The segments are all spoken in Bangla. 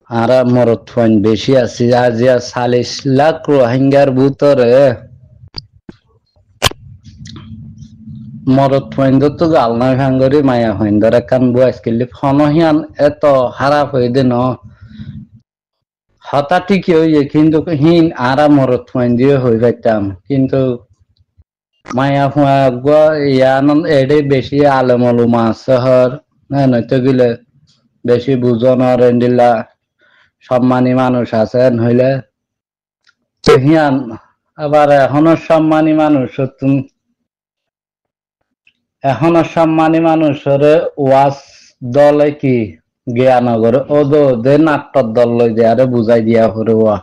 আর মরদ ফাইন বেশি আছে আজ 40 লাখ রোহিঙ্গার ভিতরে মরদ ফাইন তো গালনা ভাঙ্গরি মায়া ফাইন ধরে কান বুয়াস করলে ফনহিয়ান এত হারাপ হয়ে দে ন হঠাৎ কি হইয়ে কিন্তু হিন আরা মরদ ফাইন দিয়ে হয়ে পাইতাম কিন্তু মায়া ফুয়া ইয়ান এডে বেশি আলমলুমা শহর হ্যাঁ নয়তো গেলে বেশি বুঝন রেন্ডিলা সম্মানী মানুষ আছেন হইলে হিয়ান আবার এখনো সম্মানী মানুষ এখনো সম্মানী মানুষের ওয়াজ দলে কি জ্ঞানগর ও দে নাট্যর দল লই যে আরে বুঝাই দিয়া করে ওয়া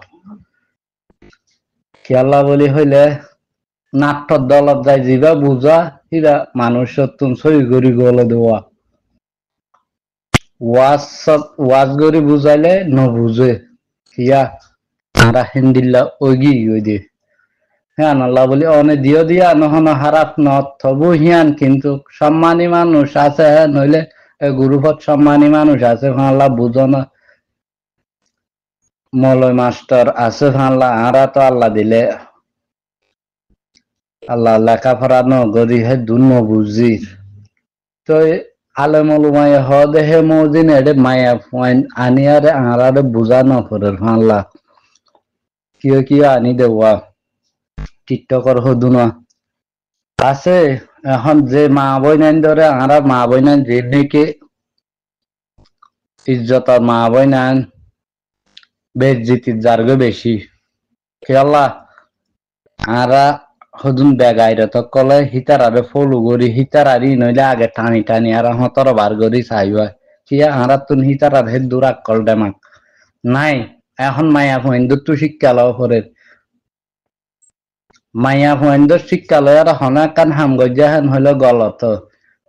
খেলা বলি হইলে নাট্যর দলত যাই যিবা বুঝা হিরা মানুষ তুম সই করি গলে দেওয়া ওয়াজ গরি বুঝাইলে নবুঝে কিয়া আরা হিন্দিল্লা ওগি ওই দিয়ে হ্যাঁ আল্লাহ বলি অনে দিও দিয়া নহন হারাপ নত তবু হিয়ান কিন্তু সম্মানী মানুষ আছে হ্যাঁ নইলে গুরুপথ সম্মানী মানুষ আছে আল্লাহ বুঝো না মলয় মাস্টার আছে আল্লাহ আরা তো আল্লাহ দিলে আল্লাহ লেখাপড়া নগরি হে দুন বুঝির তো আলেমলুমাই হ দেহে মদিন এডে মায়া পয়েন্ট আনিয়ারে আরারে বুঝা নপরে আল্লাহ কিয় কিয় আনি দেওয়া টিকটকর হদুনা আছে এখন যে মা বইনাইন ধরে আরা মা বইনাইন যে নাকি ইজ্জতার মা বইনাইন বেজ্জিতির জার্গ বেশি খেলা আরা হদুন বেগাইরে তো কলে হিতারারে ফলু গরি হিতারারি নইলে আগে টানি টানি আর হতর বার গরি চাইবা কিয়া আরা তুন হিতারার হে দূরাক কল ডেমাক নাই এখন মায়া ফয়েন্দুর তু শিক্ষা লও করে মায়া ফয়েন্দুর শিক্ষা লয় আর হনা কান হাম গজ্জা হেন হইলো গলত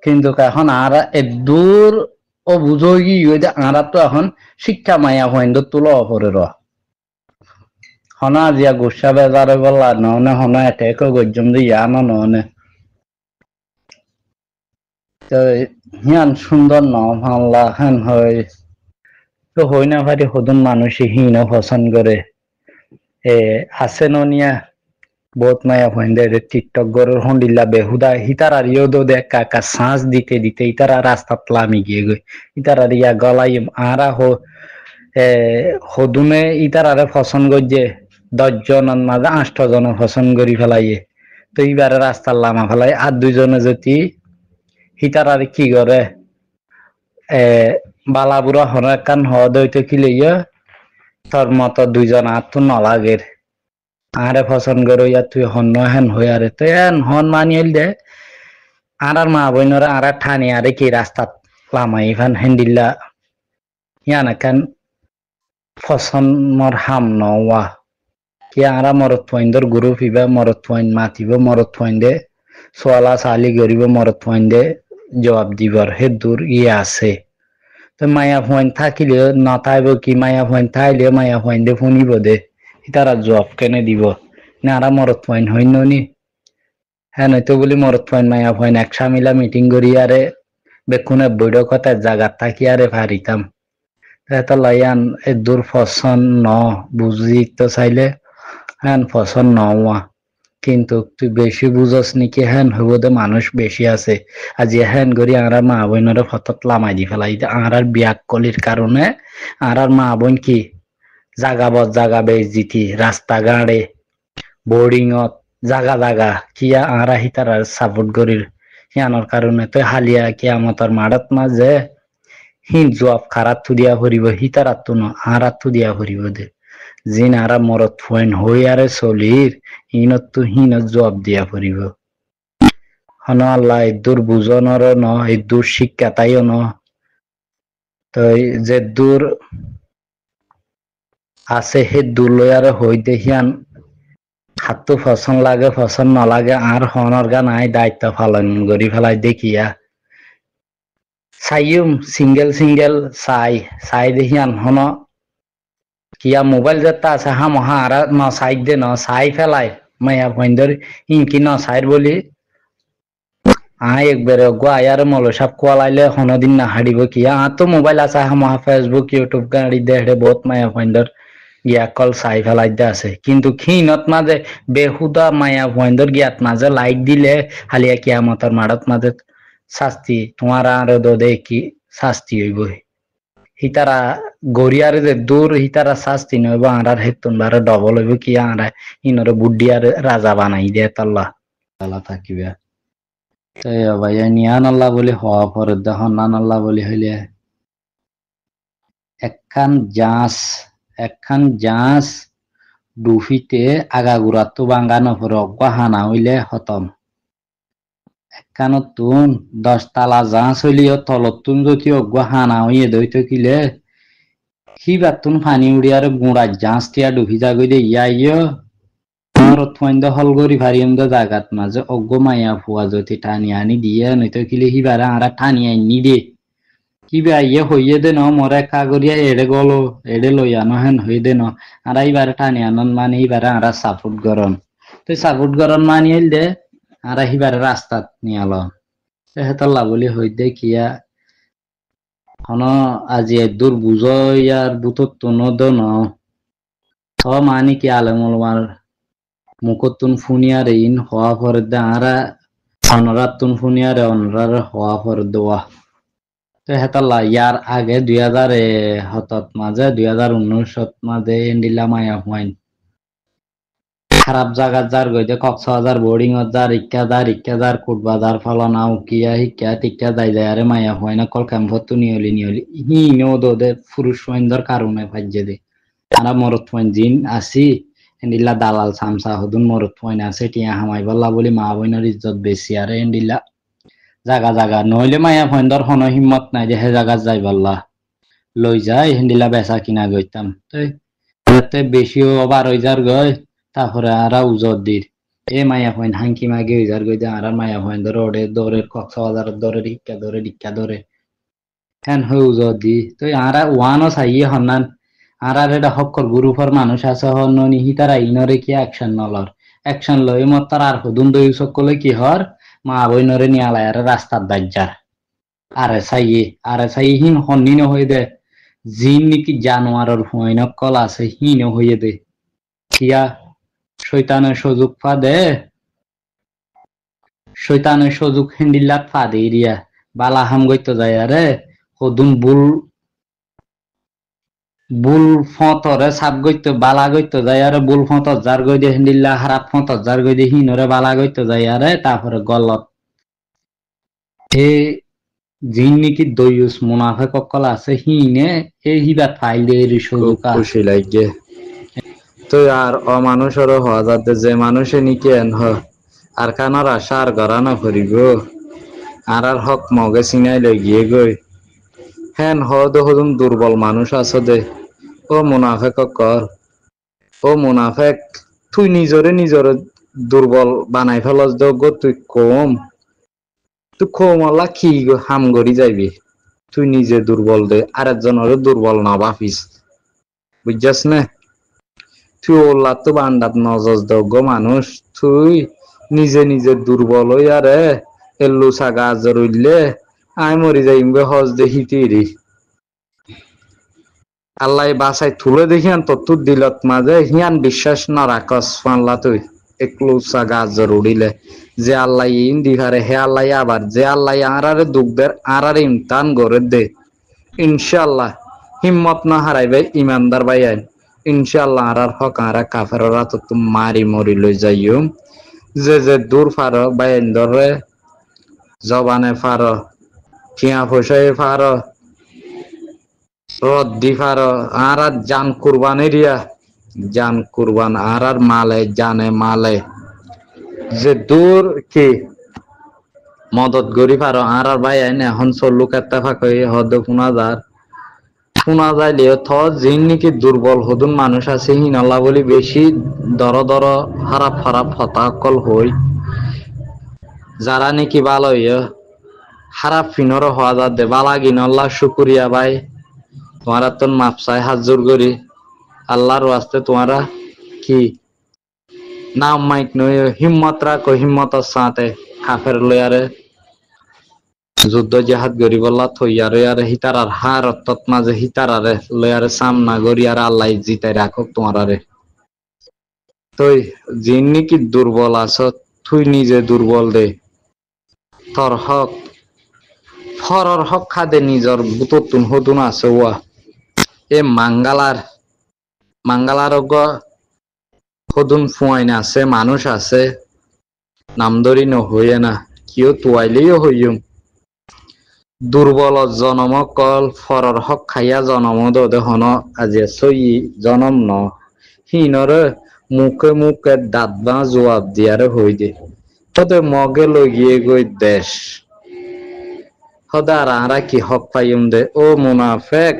কিন্তু এখন আর দূর ও বুঝো কি আরা তো এখন শিক্ষা মায়া ফয়েন্দুর তুলো করে র হনা জিয়া গুসা বেজারে বলা ননে হনা এটেক গজ্জম দিয়া ননে তো হিয়ান সুন্দর ন ভাল্লা হেন হয় তো হই না ভারি হদুন মানুষ হীন পছন্দ করে আছে ননিয়া বহুত মায়া ফয়েন্দে টিকটক গরুর হন্ডিল্লা বেহুদা হিতারা রিও দো দেখ কাকা শ্বাস দিতে দিতে ইতারা রাস্তাত লামি গিয়ে গই ইতারা রিয়া গলাই আরা হদুনে ইতারারে পছন্দ করছে 10 জনের মাঝে 8 জনে পছন্দ করি ফেলাইয়ে তো এইবারে রাস্তার লামা ফেলাই আর 2 জনে যদি হিতারারে কি করে বালাবুড়া হন কান হওয়া দইতে কি লইয়া তোর মতো 2 জন আর তো নলাগের আরে পছন্দ করো ইয়া তুই হন হেন হই আরে তো এন হন মানিয়েল দে আর মা বইনরা আর ঠানি আরে কি রাস্তাত লামাই ফান হেন্ডিল্লা ইয়ানা কান পছন্দ মর হাম নওয়া কি আরা মরত পয়েন্টর গ্রুপ ইবা মরত পয়েন্ট মাতিব মরত পয়েন্টে সোয়ালা সালি গরিব মরত পয়েন্টে জবাব দিবার হে দূর ইয়ে আছে তো মায়া পয়েন্ট থাকিলে নথাইব কি মায়া পয়েন্ট থাইলে মায়া পয়েন্টে শুনিব দে তারা জবাব কেনে দিব না আরা মরত পয়েন্ট হইন নি হ্যাঁ নয়তো বলি মরত পয়েন্ট মায়া পয়েন্ট একসা মিলা মিটিং করি আরে বেকুনে বৈঠকতে জায়গা থাকি আরে পারিতাম এত লাইয়ান এ দূর পছন্দ ন বুঝি তো চাইলে হ্যাঁ পছন্দ নওয়া কিন্তু তুই বেশি বুঝস নাকি হ্যান হইব দে মানুষ বেশি আছে আজি হ্যান করি আর মা বোনের ফতত লামাই দি ফেলাই আর বিয়াক কলির কারণে আর মা বোন কি জাগা বেজিতি রাস্তা গাড়ে বোর্ডিংত জাগা কিয়া আর হিতার সাপোর্ট করির হিয়ানোর কারণে তো হালিয়া কিয়ামতর মাড়ত মাঝে হিন জবাব খারাপ থু দিয়া ফুরিব হিতার আত্মু ন আর আত্মু দিয়া ফুরিব দে জিন আরা মরত ফুয়েন হই আরে চলির হিনত তো হিনত জবাব দিয়া ফুরিব হন আল্লাহ দূর বুঝনর ন এই দূর শিক্ষা তাইও ন তো যে দূর আছে হে দূর লই আর হই দেখিয়ান হাতটো পছন্দ লাগে পছন্দ নলাগে আর হনর গান আই দায়িত্ব পালন করি ফেলাই দেখিয়া চাইম সিঙ্গেল চাই দেখিয়ান হন কিয়া মোবাইল যেটা আছে হা মহা আর ন চাই দে ন চাই ফেলাই মায়া ভইন্দর ইনকি ন চাইর বলি একবারে গো আয়ার মলো সব কোয়ালাইলে হনদিন না হাড়িব কি তো মোবাইল আছে হামা ফেসবুক ইউটিউব গাড়ি দেখে বহুত মায়া পয়েন্টর ইয়া কল চাই ফেলাই আছে কিন্তু ক্ষীণত মাঝে বেহুদা মায়া পয়েন্টর গিয়াত মাঝে লাইক দিলে হালিয়া কিয়ামতর মাড়ত মাঝে শাস্তি তোমার আর দে কি শাস্তি হইব হিতারা গড়িয়ার যে দূর হিতারা শাস্তি নইব আর হেতুন বারে ডবল হইব কি আর ইনরে বুদ্ধি আর রাজা বানাই দে তাল্লা তালা থাকিবে তো ভাই নিয়ান আল্লাহ বলে হওয়া পরে দেখুন নান আল্লাহ বলে হইলে একখান জাঁচ ডুফিতে আগাগুড়া তো বাঙ্গানো পরে অজ্ঞা হানা হইলে হতম একখান তুন 10 তালা জাঁচ হইলেও তলতুন যদি অজ্ঞা হানা হইয়ে দই কিলে সিবার তুন ফানি উড়িয়ার গুড়া জাঁচ টিয়া ডুফি যাগই দে ইয়া হল গরি ভারিম দা জাগাত মাঝে অজ্ঞ মাইয়া ফুয়া যদি টানি আনি দিয়ে নইতো কিলে সিবারে আরা টানি আনি দে কিবা ইয়ে হইয়ে দে ন মরে কাগরিয়া এড়ে গলো এড়ে লইয়ানো হেন হই দে ন আর এইবারে টানি আনন মানে এইবারে আরা সাপোর্ট গরম তো সাপোর্ট গরম মানি হইল দে আর এইবারে রাস্তাত নিয়াল হেতল্লা বলি হই দে কিয়া হন আজি দূর বুঝো ইয়ার বুতত তো নদন মানি কি আলেমলমার মুখতুন ফুনিয়ারে ইন হওয়া পরে দে আরা অনরাতুন ফুনিয়ারে অনরার হওয়া পরে দেওয়া তো হেতাল্লা ইয়ার আগে 2000 মাঝে 2019 মাঝে এন্ডিলা মায়া হুয়াইন খারাপ জায়গা যার গইতে কক্সবাজার বোর্ডিং যার ইক্কা কুটবাজার ফলনা উকিয়া হিক্কা টিক্কা যাই আরে মায়া হয় না কল ক্যাম্পত নিয়লি হি নো দে পুরুষ ওয়াইন্দর কারণে ফাজ্জে দে আরা মরত ওয়াইন জিন আসি এন্ডিলা দালাল সামসা হদুন মরত ওয়াইন আছে টিয়া হামাই বল্লা বলি মা বইনের ইজ্জত বেশি আরে এন্ডিলা জাগা নইলে মায়া ভয়ন্দর হন হিম্মত নাই যে হে জায়গা যাই বল্লা লই যায় হেন্ডিলা বেচা কিনা গইতাম তাই বেশিও 12,000 গয় তারপরে আরা উজর দির এ মায়া পয়েন্ট হাঙ্কি মাগে উজার গই দে আরা মায়া পয়েন্ট ধরে দৌড়ের কক্সবাজার ধরে ডিক্কা ধরে হ্যান হয়ে উজর দি তো আরা ওয়ানও চাইয়ে হন্নান আর এটা হক্কর গ্রুপের মানুষ আছে হন নিহি তারা ইনরে কি অ্যাকশন লই মত তার আর হদুন দই সকলে কি হর মা বইনরে নিয়ালাই আর রাস্তার দাজ্জার আরে চাইয়ে হিন হন্নিন হয়ে দে জিন নাকি জানোয়ারের হুঁইন কল আছে হিন হয়ে দে কিয়া শৈতানের সুযোগ হেন্ডিল্লাত ফাদে ইরিয়া বালা হাম গইতো যায় আরে হদুন বুল ফতরে সাপ গইতো বালা গইতো যায় আরে বুল ফতর যার গই দে হেন্ডিল্লা হারাপ ফতর যার গই দে হিনরে বালা গইতো যায় আরে তারপরে গলত হে জিন নাকি দইউস মুনাফেক কল আছে হিনে এই হিবাত ফাইল দে এর সুযোগ খুশি লাগে তো আর অমানুষের হওয়া যাতে যে মানুষে নিকে এন আর কানার আশা আর গড়ানো করিব আর হক মগে চিনাই লই গিয়ে গই হেন হদুন দুর্বল মানুষ আছো দে ও মুনাফেক কর ও মুনাফেক তুই নিজরে দুর্বল বানাই ফেলস গো তুই আল্লাহ কি হাম গড়ি যাইবি তুই নিজে দুর্বল দে আরেকজনের দুর্বল না বাফিস বুঝছাস না তুই ওল্লা তো বান্দাত নজর দগ্গ মানুষ তুই নিজে দুর্বল হই আরে এল্লু সাগা আজর উঠলে আই মরি যাইম গে হজ দেখি তিরি আল্লাহ বাসাই তুলে দেখি আন তোর দিলত মাঝে হিয়ান বিশ্বাস না রাখস পানলা তুই একলু সাগা আজর উড়িলে যে আল্লাহ ইন দিহারে হে আল্লাহ আবার যে আল্লাহ আরারে দুঃখদের আরারে ইমতান গড়ে দে ইনশাআল্লাহ হিম্মত না হারাইবে ইমানদার ভাইয়ান ইনশাআল্লাহ আরার হক আরা কাফেররা তো তুমি মারি মরি লই যাইও যে দূর ফারো বাইন্দরে জবানে ফারো কিয়া ফসাই ফারো রদ্দি ফারো আর জান কুরবান আর মালে জানে মালে যে দূর কি মদত গরি ফারো আর ভাই আইন এখন চল্লুক একটা ফাঁকই হদ শোনা যাইলেও জিন নাকি দুর্বল হদুন মানুষ আছে হিনাল্লা বলি বেশি দর হারাপ হতাকল হই যারা নাকি ভালো হারাপ ফিনর হওয়া যা দে বালা গিনল্লা শুকুরিয়া ভাই তোমারা তো মাপসাই হাজুর করি আল্লাহর ওয়াস্তে তোমারা কি নাম মাইক নই হিম্মত রাখো হিম্মত সাথে কাফের লয়ারে যুদ্ধ জেহাদ গরিবল্লা থইয়ারে আর হিতারার হার অর্থাৎ মাঝে হিতারারে লয়ারে সামনা গরিয়ার আল্লাহ জিতাই রাখক তোমারারে তুই যিনি কি দুর্বল আছ তুই নিজে দুর্বল দে তোর হক ফরর হক খাদে নিজর বুততুন হতুন আছে ওয়া এ মাঙ্গালার হদুন ফুয়াইন আছে মানুষ আছে নামদরি নহইয়ে না কিও তুয়াইলেও হইম দুর্বল জনম কল ফরর হক খাইয়া জনম দে হন আজি সই জনম ন হিনরে মুখে মুখে দাঁত বা জবাব দিয়ারে হই দে তবে মগে লগিয়ে গই দেশ হদা আরা কি হক পাইম দে ও মুনাফেক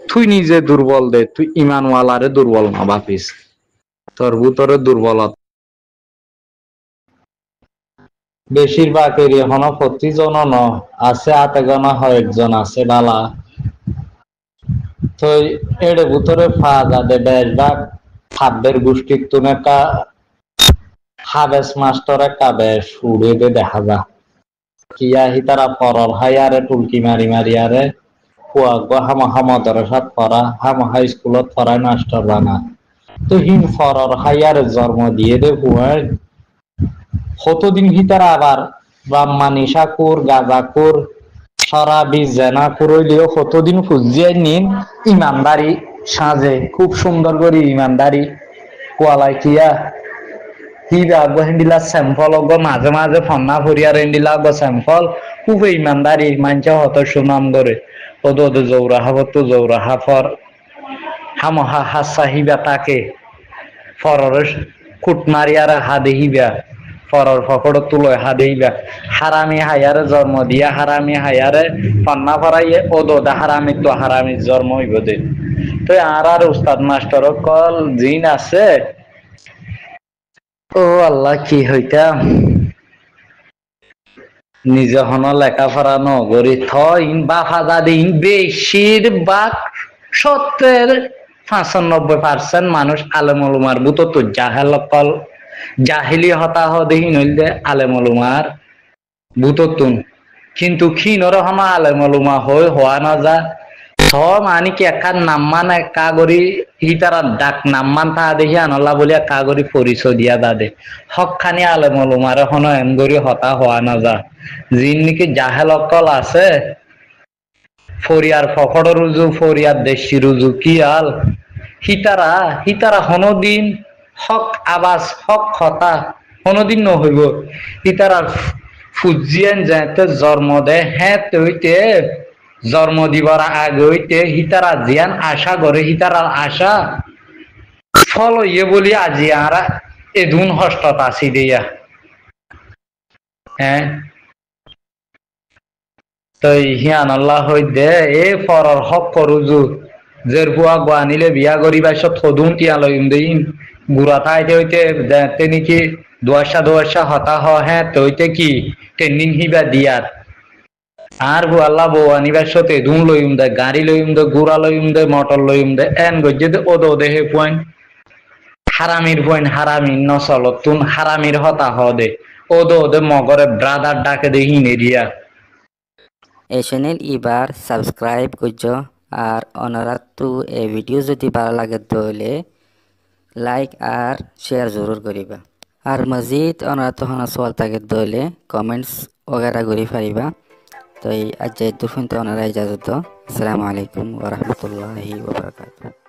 তুই নিজে দুর্বল দে তুই ইমানওয়ালারে দুর্বল না ভাবিস তোর ভিতরে দুর্বলত বেশিরভাগের এখন প্রতিজন ন আছে হাতে গোনা হয় একজন আছে বালা তো এর ভিতরে পাওয়া যাবে বেশভাগ খাদ্যের গোষ্ঠীর তুমি একটা হাবেস মাস্টার একটা বেশ উড়ে দেখা যা কিয়া হি তারা পরল হাইয়ারে টুলকি মারি মারিয়ারে ফুয়াগ হামাহা মদরসাত পড়া হামাহা স্কুলত পড়ায় মাস্টার বানা তো হিন ফরর হাইয়ারে জন্ম দিয়ে দে ফুয়ায় কতদিন ভিতরে আবার ব্রাহ্মা নিশাকুর গাজাকুর সরাবি জেনা করইলেও কতদিন ফুজিয়ে নিন ইমানদারি সাজে খুব সুন্দর করে ইমানদারি কোয়ালাই কিয়া হিবা হেন্ডিলা স্যাম্পল মাঝে মাঝে ফন্না ফরিয়ার হেন্ডিলা স্যাম্পল খুব ইমানদারি মানছে হত সুনাম করে ওদ জৌরাহা তো জৌরাহা ফর হামহা হাসা হিবা তাকে ফরর কুটমারিয়ার হাদে হিবা ফরর ফকড় তুলো হাদেইবা হারামি হায়ারে জন্ম দিয়া হারামি হায়ারে পান্না ফরাইয়ে ও দোদা হারামি তো হারামি জন্ম হইব দে তো আর উস্তাদ মাস্টার কল জিন আছে ও আল্লাহ কি হইতাম নিজে হন লেখাপড়া নগরী থইন বা ফাজা দিন বেশিরভাগ 95% মানুষ আলেমুলুমার বুতো তো জাহেলকল জাহিলি হতাহ দেহি নইলে আলেমুলুমার বুততুন কিন্তু ক্ষীণর হন আলেমুলুমা হওয়া না যা সব আনি কি একার নাম্মান একা করি হিতারা ডাক নাম্মান তা দেখি আনলা বলি একা করি পরিচয় দিয়া দাদে হক খানি আলেমুলুমার হন এম করি হতা হওয়া না যা যিন নাকি জাহেলকল আছে ফরিয়ার ফকড় রুজু ফরিয়ার দেশি রুজু কি আল হিতারা হনদিন হক আবাস হক হতা হনদিন নহইব হিতারা ফুজিয়েন যাতে জন্ম দে হ্যাঁ তৈতে জন্ম দিবার আগে হইতে হিতারা জিয়ান আশা করে হিতারার আশা ফল ইয়ে বলি আজি আরা এদুন হস্তত আসি দিয়া হ্যাঁ তো হিয়ান আল্লাহ হইতে এ ফরর হক করুজু জের বুয়া গোয়ানিলে বিয়া করিবা সব থদুন টিয়া লইম দেইন গুড়া থাইতে হইতে তেনি কি দোয়াশা হতা হ্যাঁ তো হইতে কি ট্রেনিং হিবা দিয়ার আর বু আল্লাহ বউ আনিবার সাথে ধুন লইম দে গাড়ি লইম দে গুড়া লইম দে মোটর লইম দে এন গজ্জে দে ওদো দেহে পয়েন্ট হারামির পয়েন্ট হারামির নচলত তুন হারামির হতা হ দে ওদো দে মগরে ব্রাদার ডাকে দে হিনেরিয়া এই চ্যানেল এবার সাবস্ক্রাইব করছ আর অনারাতো এই ভিডিও যদি ভালো লাগে তাহলে লাইক আর শেয়ার জরুর করিবা আর মজিদ অনারাতো হনা সওয়াল থাকে তাহলে কমেন্টস वगैरह করি পারিবা তো আজ দুফুন তো ওনারা ইজাজত আসসালামু আলাইকুম ওয়া রাহমাতুল্লাহি ওয়া বারাকাতুহু।